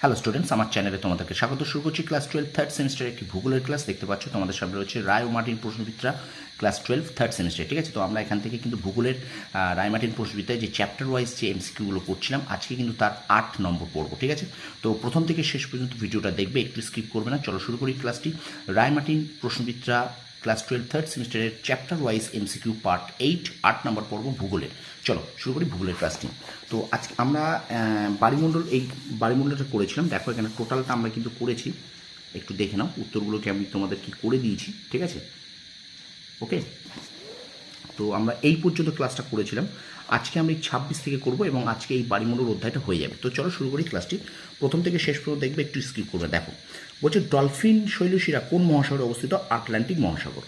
Hello students, আমার চ্যানেলে তোমাদেরকে স্বাগত। শুরু করছি ক্লাস 12 থার্ড সেমিস্টারের একটি ভূগোলের ক্লাস। দেখতে পাচ্ছ তোমাদের সামনে রয়েছে রায় ও মার্টিন প্রশ্নবিদ্যা ক্লাস 12 থার্ড সেমিস্টার। ঠিক আছে, তো আমরা এখান থেকে কিন্তু ভূগোলের রায় মার্টিন প্রশ্নবিদ্যায় যে চ্যাপ্টার ওয়াইজ যে এমসিকিউগুলো করছিলাম, আজকে কিন্তু তার 8 নম্বর পড়বো। ঠিক আছে, তো প্রথম থেকে শেষ পর্যন্ত ভিডিওটা দেখবে, একটু স্কিপ করবে না। চলো শুরু করি ক্লাসটি। রায় মার্টিন প্রশ্নবিদ্যা ক্লাস 12 থার্ড সেমিস্টারের চ্যাপ্টার ওয়াইজ এমসিকিউ পার্ট 8 নম্বর পর্ব ভূগোলের। চলো শুরু করি ভূগোলের ক্লাসটি। তো আজকে আমরা বাড়িমণ্ডলটা করেছিলাম। দেখো এখানে টোটালটা আমরা কিন্তু করেছি, একটু দেখে নাও উত্তরগুলোকে আমি তোমাদের কি করে দিয়েছি। ঠিক আছে, ওকে। তো আমরা এই পর্যন্ত ক্লাসটা করেছিলাম। আজকে আমরা এই 26 থেকে করব এবং আজকে এই বাড়িমণ্ডল অধ্যায়টা হয়ে যাবে। তো চলো শুরু করি ক্লাসটি। প্রথম থেকে শেষ পর্যন্ত দেখবে, একটু স্কিপ করবে। দেখো বলছে ডলফিন শৈলশিরা কোন মহাসাগরে অবস্থিত? আটলান্টিক মহাসাগর।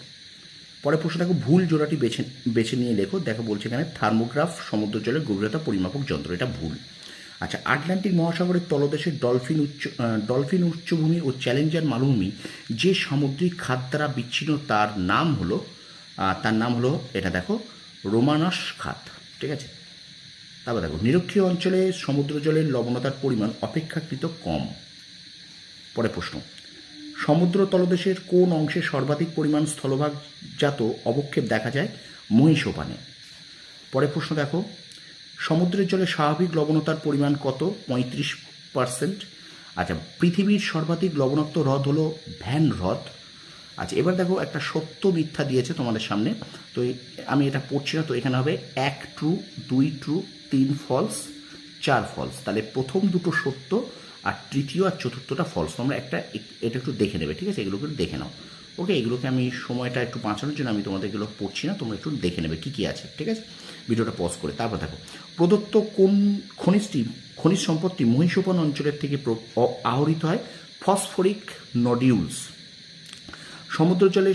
পরে প্রশ্ন দেখো, ভুল জোড়াটি বেছে নিয়ে লেখো। দেখো বলছে এখানে থার্মোগ্রাফ সমুদ্র জলের গভীরতা পরিমাপক যন্ত্র, এটা ভুল। আচ্ছা, আটলান্টিক মহাসাগরের তলদেশে ডলফিন উচ্চভূমি ও চ্যালেঞ্জার মালভূমি যে সামুদ্রিক খাত দ্বারা বিচ্ছিন্ন তার নাম হলো এটা দেখো রোমানস খাত। ঠিক আছে, তারপর দেখো নিরক্ষীয় অঞ্চলে সমুদ্র জলের লবণতার পরিমাণ অপেক্ষাকৃত কম। পরে প্রশ্ন, সমুদ্র তলদেশের কোন অংশে সর্বাধিক পরিমাণ স্থলভাগজাত অবক্ষেপ দেখা যায়? মহীসোপানে। পরে প্রশ্ন দেখো, সমুদ্রের জলে স্বাভাবিক লবণতার পরিমাণ কত? 35%। আচ্ছা, পৃথিবীর সর্বাধিক লবণাক্ত হ্রদ হলো ভ্যান হ্রদ। আচ্ছা, এবার দেখো একটা সত্য মিথ্যা দিয়েছে তোমাদের সামনে। তো আমি এটা পড়ছি না, তো এখানে হবে 1 ট্রু, 2 ট্রু, 3 ফলস, 4 ফলস। তাহলে প্রথম দুটো সত্য আর তৃতীয় আর চতুর্থটা ফলস। তোমরা এটা একটু দেখে নেবে। ঠিক আছে, এগুলোকে দেখে নাও। ওকে, এগুলোকে আমি সময়টা একটু বাঁচানোর জন্য আমি তোমাদের এগুলো পড়ছি না, তোমরা একটু দেখে নেবে কী কী আছে। ঠিক আছে, ভিডিওটা পজ করে। তারপর দেখো, প্রদত্ত কোন খনিজ সম্পত্তি মহীসোপান অঞ্চলের থেকে আহরিত হয়? Phosphoric nodules. সমুদ্র জলে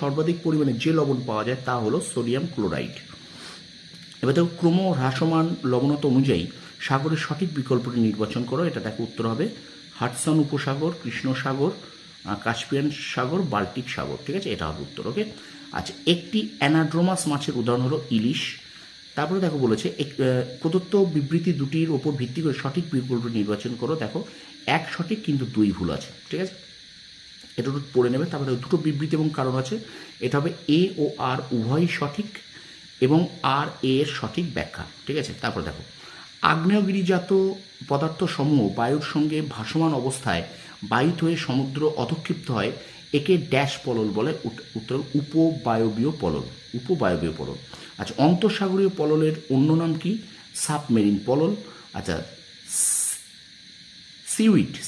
সর্বাধিক পরিমাণে যে লবণ পাওয়া যায় তা হলো সোডিয়াম ক্লোরাইড। এবার দেখো, ক্রম হ্রাসমান লবণতা অনুযায়ী সাগরের সঠিক বিকল্পটি নির্বাচন করো। এটা দেখো উত্তর হবে হাডসন উপসাগর, কৃষ্ণ সাগর, কাস্পিয়ান সাগর, বাল্টিক সাগর। ঠিক আছে, এটা হবে উত্তর। ওকে। আচ্ছা, একটি অ্যানাড্রোমাস মাছের উদাহরণ হলো ইলিশ। তারপরে দেখো বলেছে প্রদত্ত বিবৃতি দুটির ওপর ভিত্তি করে সঠিক বিকল্প নির্বাচন করো। দেখো এক সঠিক কিন্তু 2 ভুল আছে। ঠিক আছে, এটা একটু পড়ে নেবে। তারপরে দুটো বিবৃতি এবং কারণ আছে। এটা হবে এ ও আর উভয়ই সঠিক এবং আর এ এর সঠিক ব্যাখ্যা। ঠিক আছে, তারপর দেখো, আগ্নেয়গিরিজাত পদার্থ সমূহ বায়ুর সঙ্গে ভাসমান অবস্থায় বায়ুত হয়ে সমুদ্র অধক্ষিপ্ত হয়, একে ড্যাশ পলল বলে। উত্তর উপবায়বীয় পলল। আচ্ছা, অন্তঃসাগরীয় পললের অন্য নাম কি? সাবমেরিন পলল। আচ্ছা,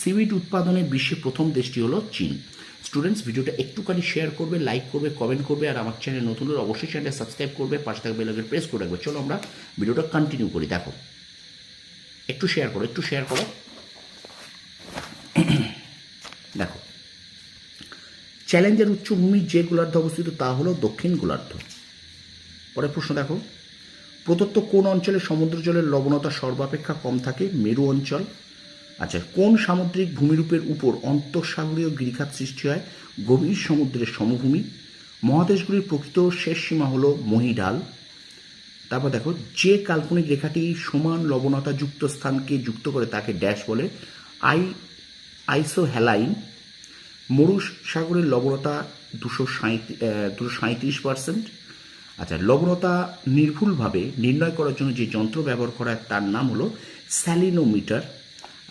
সিউইড উৎপাদনে বিশ্বে প্রথম দেশটি হলো চীন। স্টুডেন্টস, ভিডিওটা একটুখানি শেয়ার করবে, লাইক করবে, কমেন্ট করবে, আর আমার চ্যানেল নতুন হলে অবশ্যই চ্যানেলটা সাবস্ক্রাইব করবে, পাশে থাকা বেল আইকন প্রেস করে রাখবে। চলো আমরা ভিডিওটা কন্টিনিউ করি। দেখো একটু শেয়ার করো। দেখো, চ্যালেঞ্জের উচ্চভূমি যে গোলার্ধে অবস্থিত তা হলো দক্ষিণ গোলার্ধ। পরে প্রশ্ন দেখো, প্রদত্ত কোন অঞ্চলে সমুদ্র জলের লবণতা সর্বাপেক্ষা কম থাকে? মেরু অঞ্চল। আচ্ছা, কোন সামুদ্রিক ভূমিরূপের উপর অন্তঃসাগরীয় গিরিখাত সৃষ্টি হয়? গভীর সমুদ্রের সমভূমি। মহাদেশগুলির প্রকৃত শেষ সীমা হলো মহীঢাল। তারপর দেখো, যে কাল্পনিক রেখাটি সমান লবণতাযুক্ত স্থানকে যুক্ত করে তাকে ড্যাশ বলে? আইসোহ্যালাইন। মরুসাগরের লবণতা 237%। আচ্ছা, লবণতা নির্ভুলভাবে নির্ণয় করার জন্য যে যন্ত্র ব্যবহার করা হয় তার নাম হলো স্যালিনোমিটার।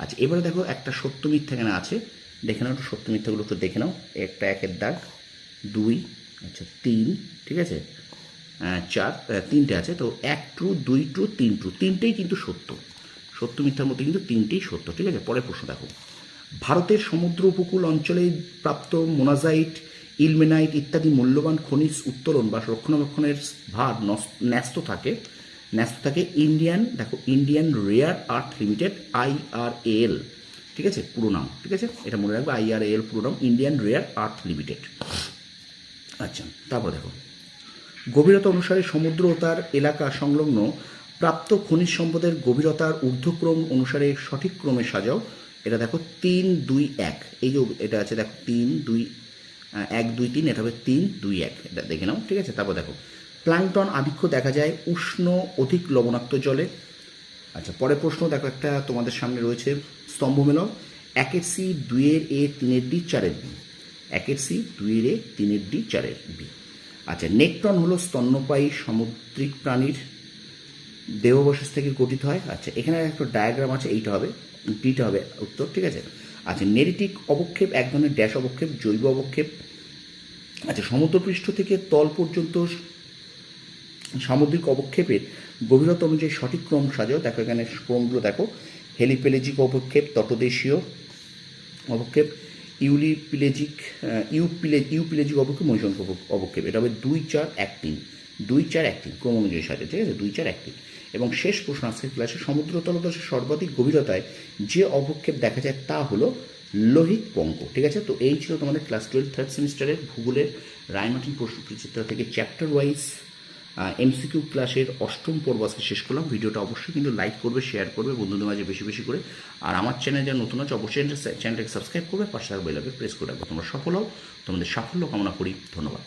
আচ্ছা, এবারে দেখো একটা সত্য মিথ্যা এখানে আছে, দেখে নাও একটু সত্য মিথ্যাগুলো একটু দেখে নাও। একটা 1-এর দাগ, 2, আচ্ছা 3, ঠিক আছে, 4, 3টে আছে। তো 1 ট্রু, 2 ট্রু, 3 ট্রু, তিনটেই কিন্তু সত্য মিথ্যার মধ্যে কিন্তু তিনটেই সত্য। ঠিক আছে, পরের প্রশ্ন দেখো, ভারতের সমুদ্র উপকূল অঞ্চলে প্রাপ্ত মোনাজাইট, ইলমেনাইট ইত্যাদি মূল্যবান খনিজ উত্তোলন বা রক্ষণাবেক্ষণের ভার ন্যস্ত থাকে Indian rare earth limited, IRAL। ঠিক আছে, পুরো নাম। ঠিক আছে, এটা মনে রাখবে, IRAL পুরো নাম ইন্ডিয়ান রেয়ার আর্থ লিমিটেড। আচ্ছা, তারপর দেখো, গভীরতা অনুসারে সমুদ্র ও তার এলাকা সংলগ্ন প্রাপ্ত খনিজ সম্পদের গভীরতার ঊর্ধ্বক্রম অনুসারে সঠিক ক্রমে সাজাও। এটা দেখো 3, 2, 1, এই যে এটা আছে দেখো 3, 2, 1, 2, 3, এটা হবে 3, 2, 1, এটা দেখে নাও। ঠিক আছে, তারপর দেখো, প্লাঙ্কটন আধিক্য দেখা যায় উষ্ণ অধিক লবণাক্ত জলে। আচ্ছা, পরের প্রশ্ন দেখো, একটা তোমাদের সামনে রয়েছে স্তম্ভ মেলাও। 1-এর সি, 2-এর এ, 3-এর ডি, 4-এর বি। 1-এর সি, 2-এর এ, 3-এর ডি, 4-এর বি। আচ্ছা, নেকট্রন হলো স্তন্যপায়ী সামুদ্রিক প্রাণীর দেহাবশেষ থেকে গঠিত হয়। আচ্ছা, এখানে একটা ডায়াগ্রাম আছে, এইটা হবে, ডিটা হবে উত্তর, ঠিক আছে। আচ্ছা, নেরিটিক অবক্ষেপ এক ধরনের ড্যাশ অবক্ষেপ, জৈব অবক্ষেপ। আচ্ছা, সমুদ্রপৃষ্ঠ থেকে তল পর্যন্ত সামুদ্রিক অবক্ষেপের গভীরতা অনুযায়ী সঠিক ক্রম সাজাও। দেখো এখানে ক্রমগুলো দেখো, হেলিপেলেজিক অবক্ষেপ, তটদেশীয় অবক্ষেপ, ইউপিলেজিক অবক্ষেপ, মহিষঙ্ক অবক্ষেপ। এটা হবে 2-4-1-3, 2-4-1-3 ক্রম অনুযায়ী সাজে, ঠিক আছে, 2-4-1-3। এবং শেষ প্রশ্ন আজকের ক্লাসে, সমুদ্র তলদেশের সর্বাধিক গভীরতায় যে অবক্ষেপ দেখা যায় তা হলো লোহিত পঙ্ক, ঠিক আছে। তো এই ছিল তোমাদের ক্লাস 12 থার্ড সেমিস্টারের ভূগোলের রায়মার্টিন প্রশ্নচিত্র থেকে চ্যাপ্টার ওয়াইজ এমসিকিউ ক্লাসের 8ম পর্ব আজকে শেষ করলাম। ভিডিওটা অবশ্যই কিন্তু লাইক করবে, শেয়ার করবে বন্ধুদের মাঝে বেশি বেশি করে। আর আমার চ্যানেল যারা নতুন আছে অবশ্যই চ্যানেলটাকে সাবস্ক্রাইব করবে, পাশে থাকা বেল আইকন প্রেস করে রাখবে। তোমরা সফল হও, তোমাদের সাফল্য কামনা করি। ধন্যবাদ।